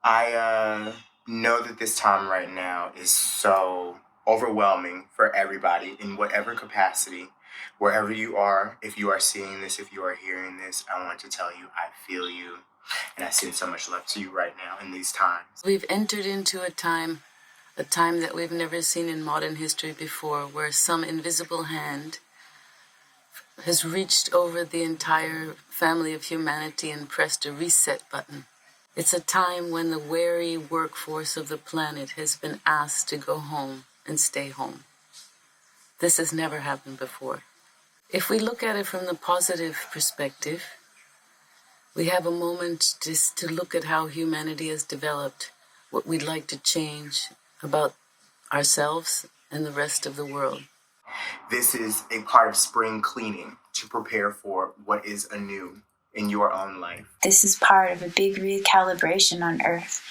I know that this time right now is so overwhelming for everybody in whatever capacity, wherever you are. If you are seeing this, if you are hearing this, I want to tell you I feel you, and I send so much love to you right now in these times. We've entered into a time that we've never seen in modern history before, where some invisible hand has reached over the entire family of humanity and pressed a reset button. It's a time when the weary workforce of the planet has been asked to go home and stay home. This has never happened before. If we look at it from the positive perspective, we have a moment just to look at how humanity has developed, what we'd like to change about ourselves and the rest of the world. This is a part of spring cleaning to prepare for what is anew in your own life. This is part of a big recalibration on Earth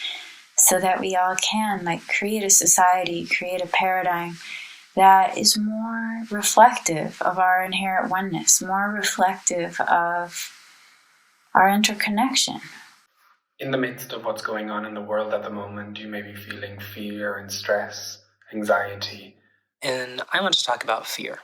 so that we all can create a society, create a paradigm that is more reflective of our inherent oneness, more reflective of our interconnection. In the midst of what's going on in the world at the moment, you may be feeling fear and stress, anxiety. And I want to talk about fear.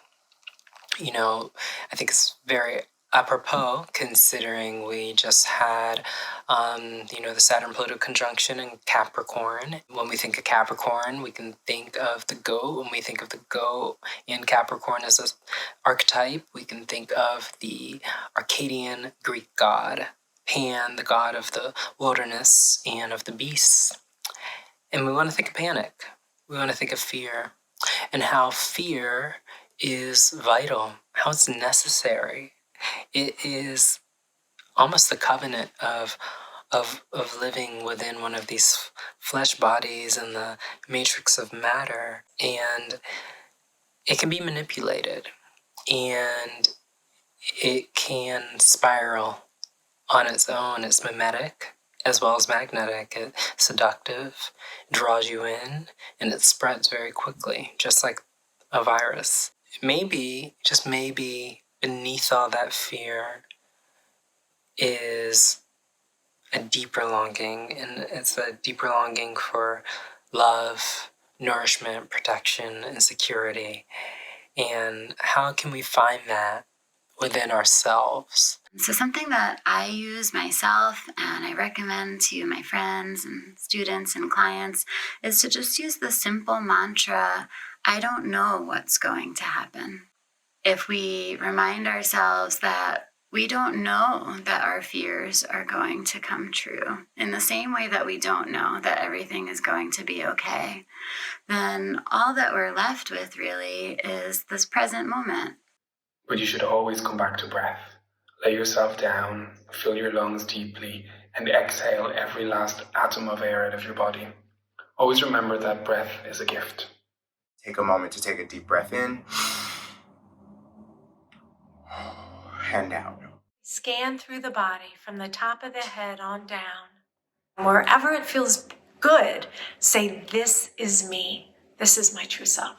I think it's very apropos considering we just had, the Saturn-Pluto conjunction in Capricorn. When we think of Capricorn, we can think of the goat. When we think of the goat in Capricorn as an archetype, we can think of the Akkadian Greek god, Pan, the god of the wilderness and of the beasts. And we want to think of panic. We want to think of fear and how fear is vital, how it's necessary. It is almost the covenant of living within one of these flesh bodies in the matrix of matter, and it can be manipulated, and it can spiral on its own. It's mimetic as well as magnetic. It's seductive, draws you in, and it spreads very quickly, just like a virus. Maybe, just maybe, beneath all that fear is a deeper longing, and it's a deeper longing for love, nourishment, protection, and security. And how can we find that within ourselves? So something that I use myself and I recommend to my friends and students and clients is to just use the simple mantra, I don't know what's going to happen. If we remind ourselves that we don't know that our fears are going to come true, in the same way that we don't know that everything is going to be okay, then all that we're left with really is this present moment. But you should always come back to breath. Lay yourself down, fill your lungs deeply, and exhale every last atom of air out of your body. Always remember that breath is a gift. Take a moment to take a deep breath in and out. Scan through the body from the top of the head on down. Wherever it feels good, say, this is me. This is my true self.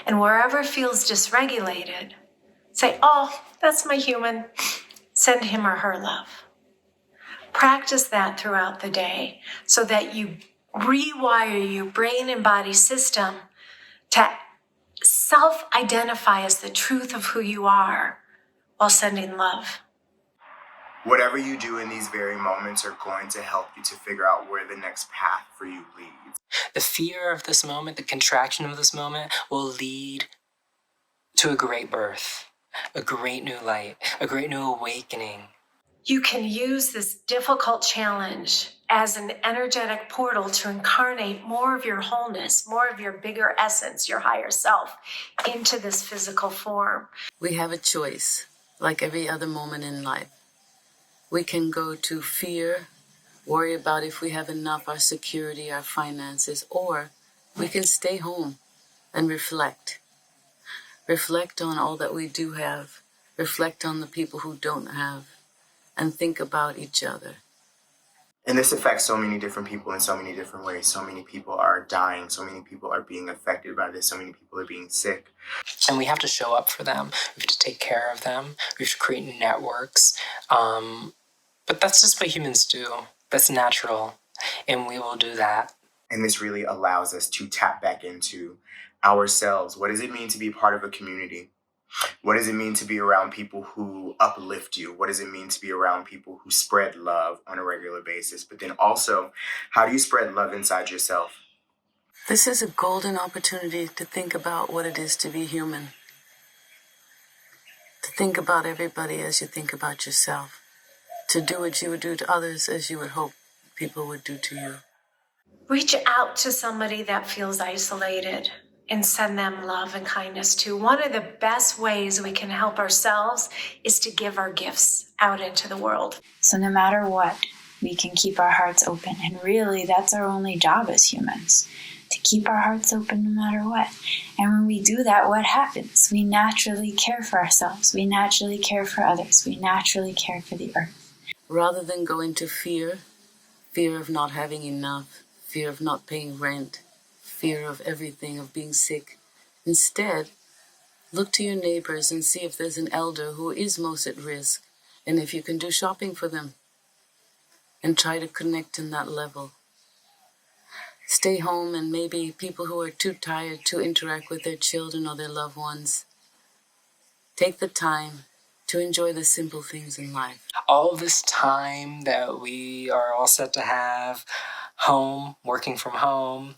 And wherever it feels dysregulated, say, oh, that's my human. Send him or her love. Practice that throughout the day so that you rewire your brain and body system to self-identify as the truth of who you are while sending love. Whatever you do in these very moments are going to help you to figure out where the next path for you leads. The fear of this moment, the contraction of this moment will lead to a great birth, a great new light, a great new awakening. You can use this difficult challenge as an energetic portal to incarnate more of your wholeness, more of your bigger essence, your higher self, into this physical form. We have a choice, like every other moment in life. We can go to fear, worry about if we have enough, our security, our finances, or we can stay home and reflect. Reflect on all that we do have. Reflect on the people who don't have. And think about each other. And this affects so many different people in so many different ways. So many people are dying. So many people are being affected by this. So many people are being sick. And we have to show up for them. We have to take care of them. We have to create networks. But that's just what humans do. That's natural. And we will do that. And this really allows us to tap back into ourselves. What does it mean to be part of a community? What does it mean to be around people who uplift you? What does it mean to be around people who spread love on a regular basis? But then also, how do you spread love inside yourself? This is a golden opportunity to think about what it is to be human. To think about everybody as you think about yourself. To do what you would do to others as you would hope people would do to you. Reach out to somebody that feels isolated and send them love and kindness too. One of the best ways we can help ourselves is to give our gifts out into the world. So no matter what, we can keep our hearts open. And really, that's our only job as humans, to keep our hearts open no matter what. And when we do that, what happens? We naturally care for ourselves. We naturally care for others. We naturally care for the earth. Rather than go into fear of not having enough, fear of not paying rent, fear of everything, of being sick. Instead, look to your neighbors and see if there's an elder who is most at risk, and if you can do shopping for them, and try to connect in that level. Stay home, and maybe people who are too tired to interact with their children or their loved ones, take the time to enjoy the simple things in life. All this time that we are all set to have home, working from home,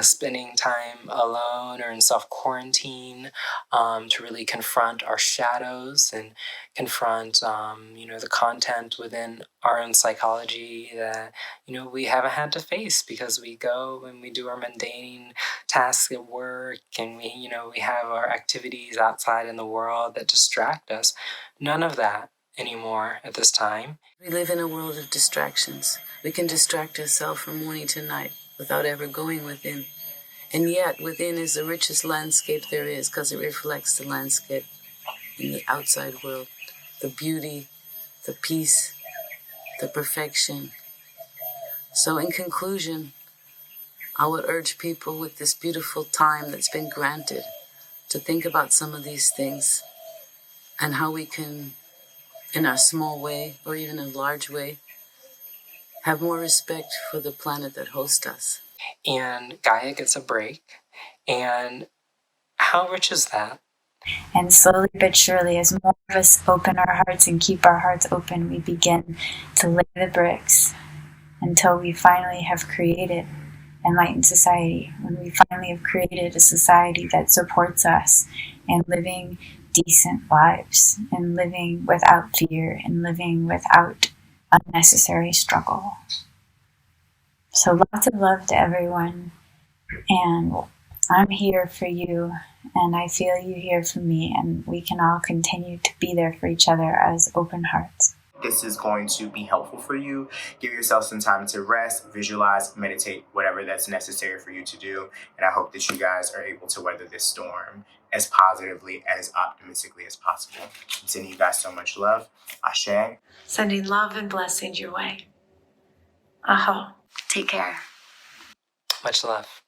spending time alone or in self-quarantine, to really confront our shadows and confront, the content within our own psychology that, we haven't had to face because we go and we do our mundane tasks at work and we have our activities outside in the world that distract us. None of that anymore at this time. We live in a world of distractions. We can distract ourselves from morning to night without ever going within. And yet, within is the richest landscape there is because it reflects the landscape in the outside world. The beauty, the peace, the perfection. So in conclusion, I would urge people with this beautiful time that's been granted to think about some of these things and how we can, in our small way or even a large way, have more respect for the planet that hosts us. And Gaia gets a break. And how rich is that? And slowly but surely, as more of us open our hearts and keep our hearts open, we begin to lay the bricks until we finally have created enlightened society. When we finally have created a society that supports us in living decent lives, and living without fear, and living without unnecessary struggle. So lots of love to everyone, and I'm here for you, and I feel you here for me, and we can all continue to be there for each other as open hearts. This is going to be helpful for you. Give yourself some time to rest, visualize, meditate, whatever that's necessary for you to do. And I hope that you guys are able to weather this storm as positively and as optimistically as possible. I'm sending you guys so much love. Ashe. Sending love and blessings your way. Aho. Take care. Much love.